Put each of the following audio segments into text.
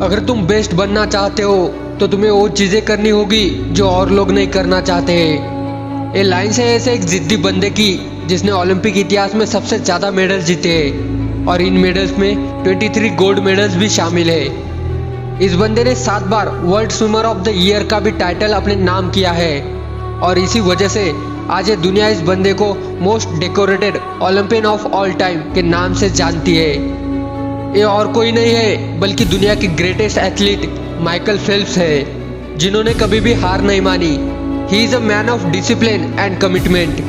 अगर तुम बेस्ट बनना चाहते हो तो तुम्हें वो चीजें करनी होगी जो और लोग नहीं करना चाहते। ये लाइन से ऐसे एक जिद्दी बंदे की जिसने ओलंपिक इतिहास में सबसे ज्यादा मेडल जीते और इन मेडल्स में 23 गोल्ड मेडल्स भी शामिल है। इस बंदे ने 7 बार world swimmer of the year का भी टाइटल अपने नाम किया है और इसी वजह से आज ये दुनिया इस बंदे को most decorated Olympian of all time के नाम से जानती है। ये और कोई नहीं है बल्कि दुनिया के ग्रेटेस्ट एथलीट माइकल फेल्प्स है, जिन्होंने कभी भी हार नहीं मानी। He is a man of discipline and commitment.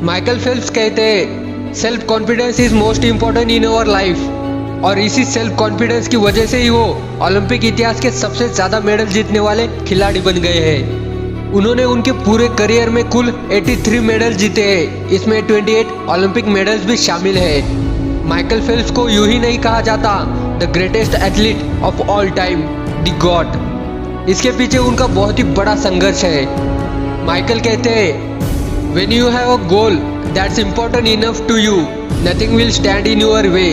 Michael Phelps कहते हैं self confidence is most important in our life और इसी सेल्फ कॉन्फिडेंस की वजह से ही वो ओलंपिक इतिहास के सबसे ज्यादा मेडल जीतने वाले खिलाड़ी बन गए हैं। उन्होंने उनके पूरे करियर में कुल 83 मेडल जीते हैं, इसमें 28 ओलंपिक मेडल्स भी शामिल है। माइकल फेल्प्स को यूं ही नहीं कहा जाता the greatest athlete of all time, the God. इसके पीछे उनका बहुत ही बड़ा संघर्ष है। माइकल कहते हैं when you have a goal that's important enough to you, nothing will stand in your way.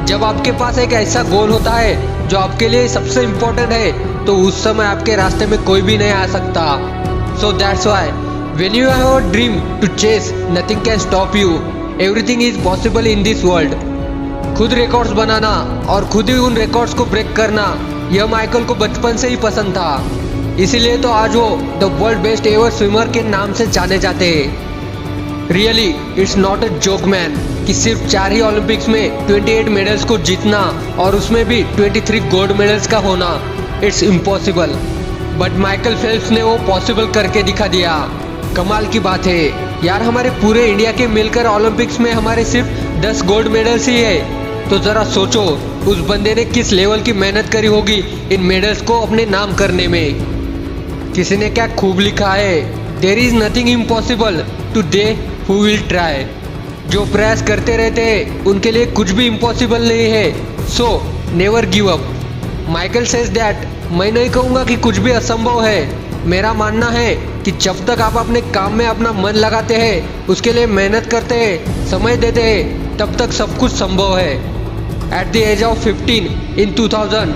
जब आपके पास एक ऐसा गोल होता है जो आपके लिए सबसे इम्पोर्टेंट है तो उस समय आपके रास्ते में कोई भी नहीं आ सकता। So that's why when you have a dream to chase, nothing can stop you. Everything is possible in this world. खुद रिकॉर्ड्स बनाना और खुद ही उन रिकॉर्ड्स को ब्रेक करना, यह माइकल को बचपन से ही पसंद था। इसीलिए तो आज वो the world best ever swimmer के नाम से जाने जाते हैं। Really it's not a joke man कि सिर्फ 4 ही ओलंपिक्स में 28 मेडल्स को जीतना और उसमें भी 23 गोल्ड मेडल्स का होना, it's impossible. But Michael Phelps ने वो पॉसिबल करके दिखा दिया। कमाल की बात है यार, हमारे पूरे इंडिया के मिलकर ओलंपिक्स में हमारे सिर्फ 10 गोल्ड मेडल्स ही है। तो जरा सोचो उस बंदे ने किस लेवल की मेहनत करी होगी इन मेडल्स को अपने नाम करने में। किसी ने क्या खूब लिखा है, there is nothing impossible to they who will try. जो प्रयास करते रहते हैं उनके लिए कुछ भी इम्पॉसिबल नहीं है। So never give up. Michael says that मैं नहीं कहूँगा कि कुछ भी असंभव है। मेरा मानना है कि जब तक आप अपने काम में अपना मन लगाते हैं, उसके लिए मेहनत करते हैं, समय देते हैं, तब तक सब कुछ संभव है। At the age of 15 in 2000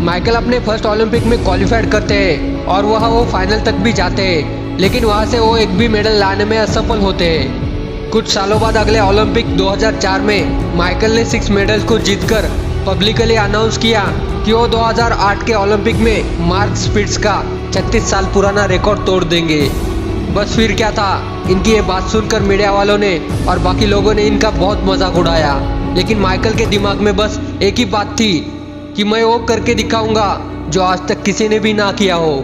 Michael अपने फर्स्ट ओलंपिक में क्वालिफाइड करते हैं और वहाँ वो फाइनल तक भी जाते हैं, लेकिन वहाँ से वो एक भी मेडल लाने में असफल होते हैं। कुछ सालों बाद अगले ओलंपिक 2004 में माइकल ने 6 मेडल्स को जीतकर पब्लिकली अनाउंस किया कि वो 2008 के ओलंपिक में मार्क स्पिट्ज का 36 साल पुराना रिकॉर्ड तोड़ देंगे। बस फिर क्या था, इनकी ये बात सुनकर मीडिया वालों ने और बाकी लोगों ने इनका बहुत मजाक उड़ाया, लेकिन माइकल के दिमाग में बस एक ही बात थी कि मैं वो करके दिखाऊंगा जो आज तक किसी ने भी ना किया हो।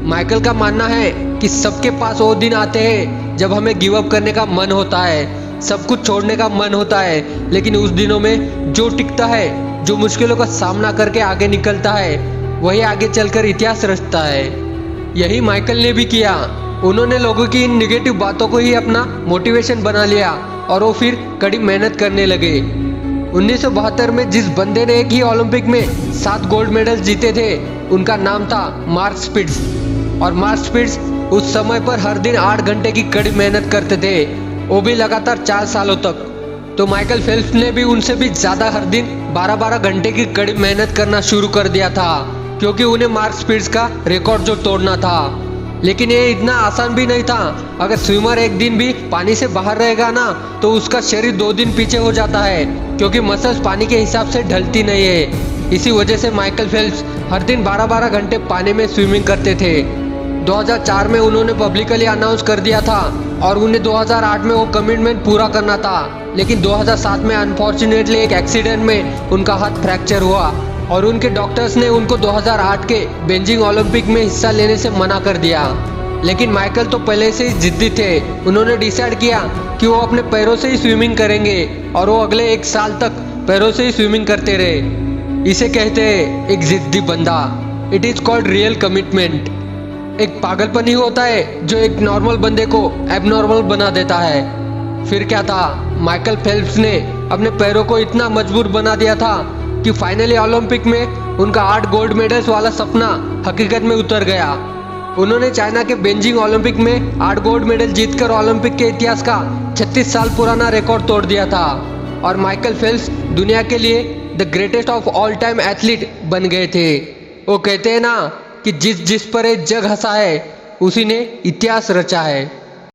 माइकल का मानना है कि सबके पास वो दिन आते हैं जब हमें गिव अप करने का मन होता है, सब कुछ छोड़ने का मन होता है, लेकिन उस दिनों में जो टिकता है, जो मुश्किलों का सामना करके आगे निकलता है, वही आगे चलकर इतिहास रचता है। यही माइकल ने भी किया। उन्होंने लोगों की इन निगेटिव बातों को ही अपना मोटिवेशन बना लिया और वो फिर कड़ी मेहनत करने लगे। 1972 में जिस बंदे ने एक ही ओलंपिक में 7 गोल्ड मेडल जीते थे, उनका नाम था मार्क स्पिट्ज। और मार्क स्पिट्ज उस समय पर हर दिन 8 घंटे की कड़ी मेहनत करते थे, वो भी लगातार 4 सालों तक। तो माइकल फेल्प्स ने भी उनसे भी ज्यादा हर दिन 12-12 घंटे की कड़ी मेहनत करना शुरू कर दिया था, क्योंकि उन्हें मार्क स्पिट्ज का रिकॉर्ड जो तोड़ना था। लेकिन ये इतना आसान भी नहीं था। अगर स्विमर एक दिन भी पानी से बाहर रहेगा ना, तो उसका शरीर 2 दिन पीछे हो जाता है, क्योंकि मसल्स पानी के हिसाब से ढलती नहीं है। इसी वजह से माइकल फेल्प्स हर दिन 12-12 घंटे पानी में स्विमिंग करते थे। 2004 में उन्होंने पब्लिकली अनाउंस कर दिया था और उन्हें 2008 में वो कमिटमेंट पूरा करना था, लेकिन 2007 में अनफॉर्चुनेटली एक एक्सीडेंट में उनका हाथ फ्रैक्चर हुआ और उनके डॉक्टर्स ने उनको 2008 के बेजिंग ओलंपिक में हिस्सा लेने से मना कर दिया। लेकिन माइकल तो पहले से ही जिद्दी थे। उन्होंने डिसाइड किया कि वो अपने पैरों से ही स्विमिंग करेंगे और वो अगले 1 साल तक पैरों से ही स्विमिंग करते रहे। इसे कहते हैं एक जिद्दी बंदा। It is called real commitment. एक पागलपन ही होता है जो एक नॉर्मल बंदे को एबनॉर्मल बना देता है। फिर क्या था, माइकल फेल्प्स ने अपने पैरों को इतना मजबूत बना दिया था कि फाइनली ओलंपिक में उनका 8 गोल्ड मेडल्स वाला सपना हकीकत में उतर गया। उन्होंने चाइना के बेजिंग ओलंपिक में 8 गोल्ड मेडल जीतकर ओलंपिक के इतिहास का 36 साल पुराना रिकॉर्ड तोड़ दिया था और माइकल फेल्प्स दुनिया के लिए the greatest of all time athlete बन गए थे। वो कहते हैं ना कि जिस जिस पर ये जग हंसा है उसी ने इतिहास रचा है।